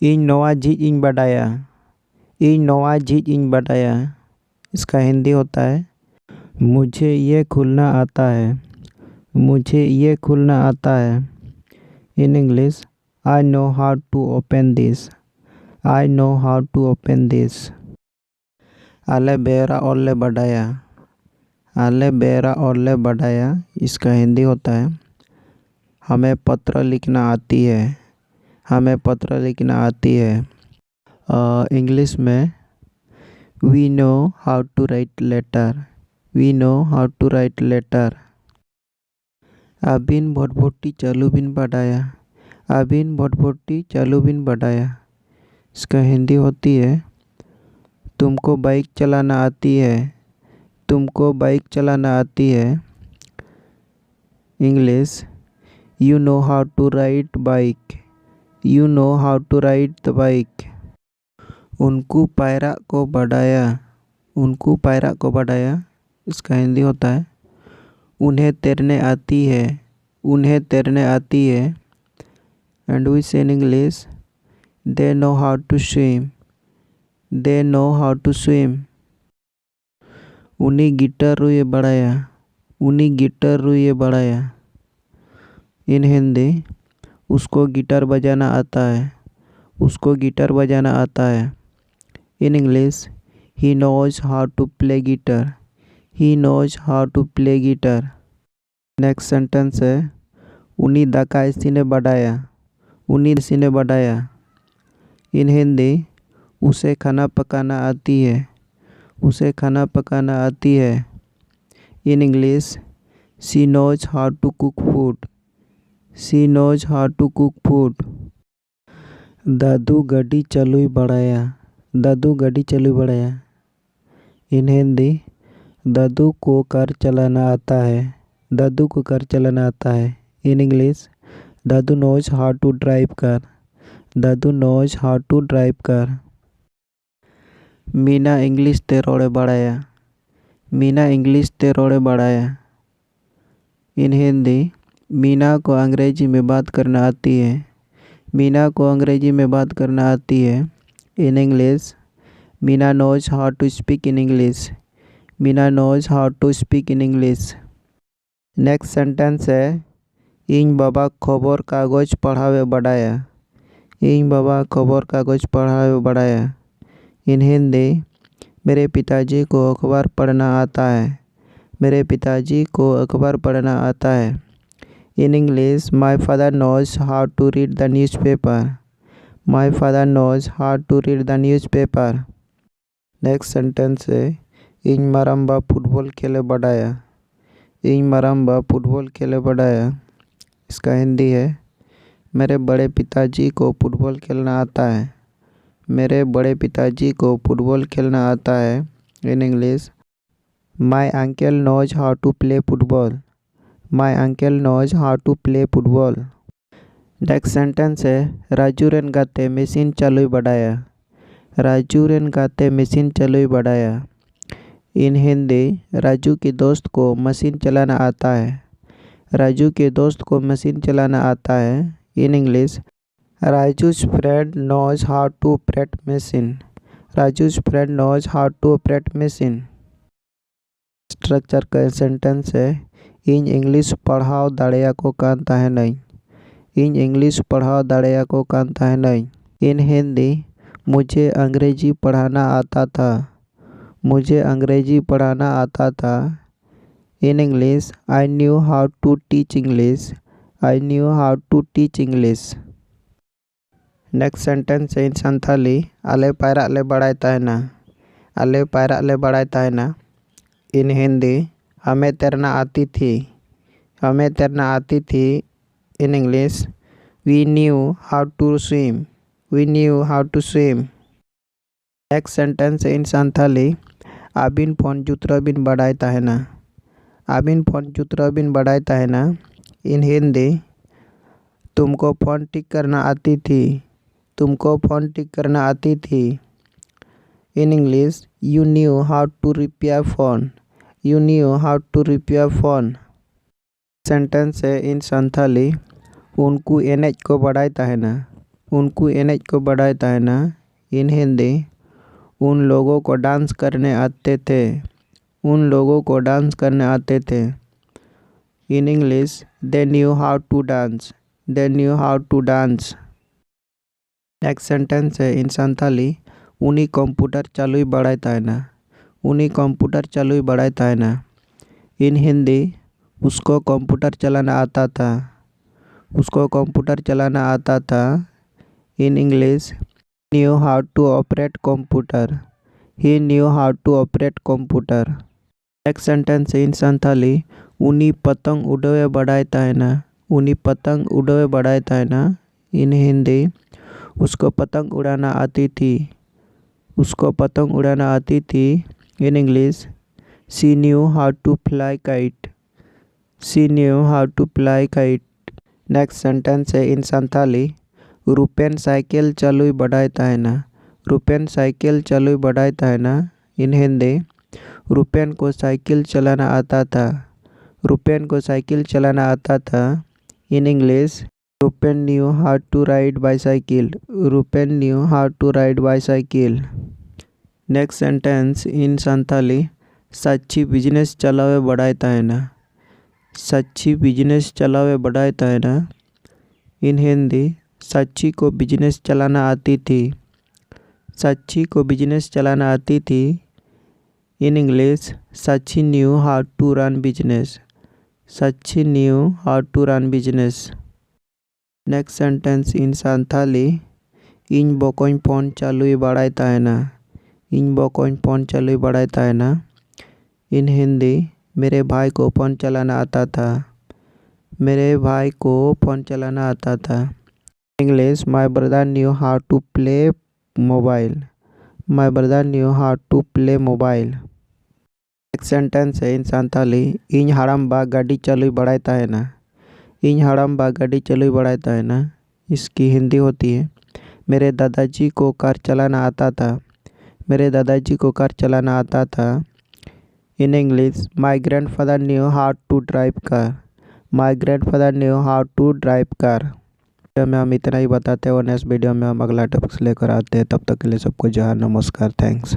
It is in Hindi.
ᱤᱧ नवा चीज ᱤᱧ बड़ाया। ᱤᱧ नवा चीज ᱤᱧ बड़ाया। इसका हिंदी होता है मुझे ये खुलना आता है। मुझे ये खुलना आता है। In English I know how to open this. I know how to open this. आले बेरा ओले बढ़ाया। आले बेरा ओले बढ़ाया। इसका हिंदी होता है हमें पत्र लिखना आती है। हमें पत्र लिखना आती है। इंग्लिश में we know how to write letter. We know how to write letter. अबिन भटभटी चालू बिन बढ़ाया। अबिन भटभटी चालू बिन बढ़ाया। इसका हिंदी होती है तुमको बाइक चलाना आती है। तुमको बाइक चलाना आती है। English you know how to ride bike. You know how to ride the bike. उनको पायरा को बढ़ाया। उनको पायरा को बढ़ाया। इसका हिंदी होता है उन्हें तैरने आती है। उन्हें तैरने आती है। And we say in English they know how to swim. They know how to swim. उन्हीं गिटार रुए बढ़ाया। उन्हीं गिटार रुए बढ़ाया। इन हिंदी उसको गिटार बजाना आता है। उसको गिटार बजाना आता है। In English he knows how to play guitar. He knows how to play guitar. Next sentence है उन्हीं दाका इसी ने बढ़ाया। उन्हीं इसी ने बढ़ाया। इन हिंदी उसे खाना पकाना आती है। उसे खाना पकाना आती है। In English she knows how to cook food. She knows how to cook food. Dadu गाड़ी चालू बढ़ाया। दादू गाड़ी चालू बढ़ाया। इन हिंदी दादू को कार चलाना आता है। दादू को कार चलाना आता है। In English Dadu knows how to drive car. Dadu knows how to drive car. Meena English ते रोड़े बढ़ाया। मीना इंग्लिश ते रोड़े बढ़ाया। इन हिंदी मीना को अंग्रेजी में बात करना आती है। मीना को अंग्रेजी में बात करना आती है। In English Meena knows how to speak in English. Meena knows how to speak in English. Next sentence है इन बाबा खबर कागज पढ़ावे बढ़ाया। इन बाबा खबर कागज पढ़ावे बढ़ाया। इन हिंदी मेरे पिताजी को अखबार पढ़ना आता है। मेरे पिताजी को अखबार पढ़ना आता है। In English my father knows how to read the newspaper. My father knows how to read the newspaper. Next sentence है इन मरम्बा फुटबॉल खेले बढ़ाया। इन मरम्बा फुटबॉल खेले बढ़ाया। इसका हिंदी है मेरे बड़े पिताजी को फुटबॉल खेलना आता है। मेरे बड़े पिताजी को फुटबॉल खेलना आता है। In English my uncle knows how to play football. My uncle knows how to play football. Next sentence है राजू रेन गाते मशीन चालू बढ़ाया। राजू रेन गाते मशीन चालू बढ़ाया। इन हिंदी राजू के दोस्त को मशीन चलाना आता है। राजू के दोस्त को मशीन चलाना आता है। In English Raju's friend knows how to operate machine. Raju's friend knows how to operate machine. Structure का सेंटेंस है इन इंग्लिश पढ़ाओ दाड़िया को कानता है नहीं। इन इंग्लिश पढ़ाओ दाड़िया को कानता है नहीं। इन हिंदी मुझे अंग्रेजी पढ़ाना आता था। मुझे अंग्रेजी पढ़ाना आता था। In English I knew how to teach English. I knew how to teach English. Next sentence है इन संथाली आले पायरा ले बढ़ाए तहना। आले पायरा ले बढ़ाए तहना। इन हिंदी हमें तैरना आती थी। हमें तैरना आती थी। In English we knew how to swim. We knew how to swim. Next sentence है इन संथाली आबिन फोन जुतरा बिन बढ़ाए तहना। आबिन फोन जुतरा बिन बढ़ाए तहना। इन हिंदी तुमको फ़ोन टिक करना आती थी। तुमको फ़ोन टिक करना आती थी। In English you knew how to repair phone. You knew how to repair phone. Sentence है इन संथाली उनको एनेज को बढ़ाए तहना। उनको एनेज को बढ़ाए ताहना। इन हिंदी उन लोगों को डांस करने आते थे। उन लोगों को डांस करने आते थे। In English they knew how to dance. They knew how to dance. Next sentence है इन संथाली उनी कंप्यूटर चालू बढ़ाए ताहना। उनी कंप्यूटर चालू बढ़ाए ताहना। इन हिंदी उसको कंप्यूटर चलाना आता था। उसको कंप्यूटर चलाना आता था। In English knew how to operate computer. He knew how to operate computer. Next sentence in Santhali उनी पतंग उड़ावे बढ़ाए ताहना। उनी पतंग उड़ावे बढ़ाए ताहना। इन हिंदी उसको पतंग उड़ाना आती थी। उसको पतंग उड़ाना आती थी। In English she knew how to fly kite. She knew how to fly kite. Next sentence है इन संथाली रुपेन साइकिल चालू बढ़ाए ताहना। रुपेन साइकिल चालू बढ़ाए ताहना। इन हिंदी रुपेन को साइकिल चलाना आता था। रुपेन को साइकिल चलाना आता था। In English Rupen knew how to ride bicycle. Rupen knew how to ride bicycle. Next sentence in Santhali सच्ची बिजनेस चलावे बढ़ाए ताहना। सच्ची बिजनेस चलावे बढ़ाए ताहना। इन हिंदी सच्ची को बिजनेस चलाना आती थी। सच्ची को बिजनेस चलाना आती थी। In English Sachchi knew how to run business. Sachchi knew how to run business. Next sentence in Santhali इन बकोई फोन चालू बढ़ाए ताहना। इन बकोई फोन चालू बढ़ाए ताहना। इन हिंदी मेरे भाई को फ़ोन चलाना आता था। मेरे भाई को फ़ोन चलाना आता था। English my brother knew how to play mobile. My brother knew how to play mobile. Next sentence है इन संथाली इन हाड़ाम बा गाड़ी चालू बढ़ाए ताहना। इन हाड़ाम बा गाड़ी चालू बढ़ाए ताहना। इसकी हिंदी होती है मेरे दादाजी को कार चलाना आता था। मेरे दादाजी को कार चलाना आता था। In English my grandfather knew how to drive car. My grandfather knew how to drive car. में हम इतना ही बताते हैं और नेक्स्ट वीडियो में हम अगला टॉपिक्स लेकर आते हैं। तब तक के लिए सबको जय हिंद, नमस्कार, थैंक्स।